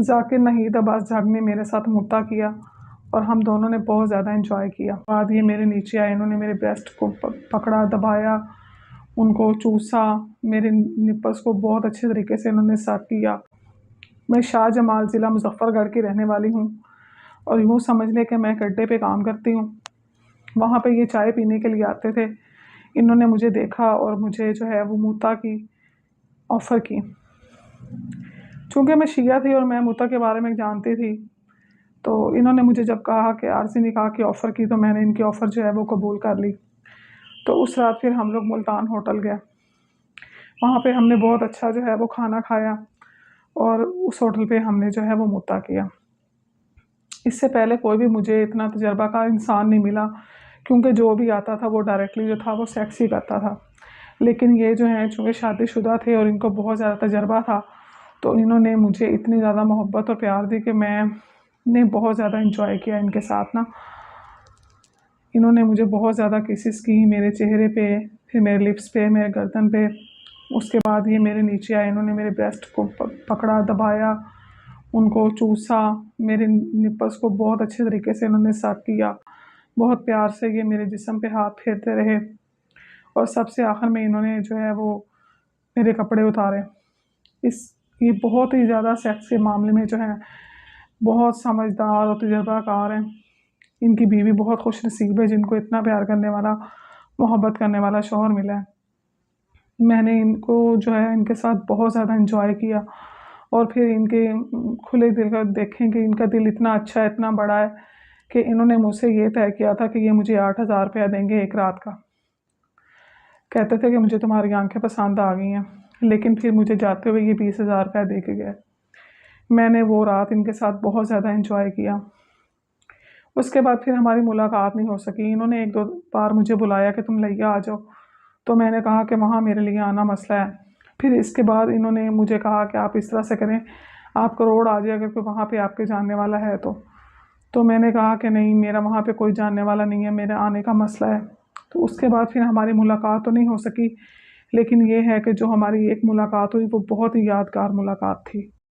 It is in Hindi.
ज़ाकिर नहीद अब्बास जग ने मेरे साथ मुद्दा किया और हम दोनों ने बहुत ज़्यादा एंजॉय किया। बाद ये मेरे नीचे आए, इन्होंने मेरे ब्रेस्ट को पकड़ा, दबाया, उनको चूसा, मेरे निप्पल्स को बहुत अच्छे तरीके से इन्होंने सक किया। मैं शाह जमाल ज़िला मुज़फ़्फ़रगढ़ की रहने वाली हूँ और यूँ समझ लें कि मैं एक अड्डे पे काम करती हूँ। वहाँ पे ये चाय पीने के लिए आते थे। इन्होंने मुझे देखा और मुझे जो है वो मुद्दा की ऑफ़र की। चूँकि मैं शिया थी और मैं मुद्दा के बारे में जानती थी, तो इन्होंने मुझे जब कहा कि आरज़ी निकाह की ऑफ़र की, तो मैंने इनकी ऑफ़र जो है वो कबूल कर ली। तो उस रात फिर हम लोग मुल्तान होटल गए। वहाँ पे हमने बहुत अच्छा जो है वो खाना खाया और उस होटल पे हमने जो है वो मुद्दा किया। इससे पहले कोई भी मुझे इतना तजर्बाकार इंसान नहीं मिला, क्योंकि जो भी आता था वो डायरेक्टली जो था वो सेक्स ही करता था। लेकिन ये जो हैं चूँकि शादीशुदा थे और इनको बहुत ज़्यादा तजर्बा था, तो इन्होंने मुझे इतनी ज़्यादा मोहब्बत और प्यार दी कि मैंने बहुत ज़्यादा एंजॉय किया इनके साथ ना। इन्होंने मुझे बहुत ज़्यादा किसेस की मेरे चेहरे पे, फिर मेरे लिप्स पे, मेरे गर्दन पे। उसके बाद ये मेरे नीचे आए, इन्होंने मेरे ब्रेस्ट को पकड़ा, दबाया, उनको चूसा, मेरे निप्पल्स को बहुत अच्छे तरीके से इन्होंने सक किया। बहुत प्यार से ये मेरे जिस्म पे हाथ फेरते रहे और सबसे आखिर में इन्होंने जो है वो मेरे कपड़े उतारे। ये बहुत ही ज़्यादा सेक्स के मामले में जो है बहुत समझदार और तजर्बाकार हैं। इनकी बीवी बहुत खुशनसीब है जिनको इतना प्यार करने वाला, मोहब्बत करने वाला शौहर मिला है। मैंने इनको जो है इनके साथ बहुत ज़्यादा एंजॉय किया और फिर इनके खुले दिल का देखें कि इनका दिल इतना अच्छा है, इतना बड़ा है कि इन्होंने मुझसे ये तय किया था कि ये मुझे 8,000 रुपया देंगे एक रात का। कहते थे कि मुझे तुम्हारी आंखें पसंद आ गई हैं, लेकिन फिर मुझे जाते हुए ये 20,000 रुपया दे के गए। मैंने वो रात इनके साथ बहुत ज़्यादा एंजॉय किया। उसके बाद फिर हमारी मुलाकात नहीं हो सकी। इन्होंने 1-2 बार मुझे बुलाया कि तुम लिया आ जाओ, तो मैंने कहा कि वहाँ मेरे लिए आना मसला है। फिर इसके बाद इन्होंने मुझे कहा कि आप इस तरह से करें, आप करोड़ आ जाए अगर कोई वहाँ पे आपके जानने वाला है तो। तो मैंने कहा कि नहीं, मेरा वहाँ पे कोई जानने वाला नहीं है, मेरे आने का मसला है। तो उसके बाद फिर हमारी मुलाकात तो नहीं हो सकी, लेकिन ये है कि जो हमारी एक मुलाकात हुई वो बहुत ही यादगार मुलाकात थी।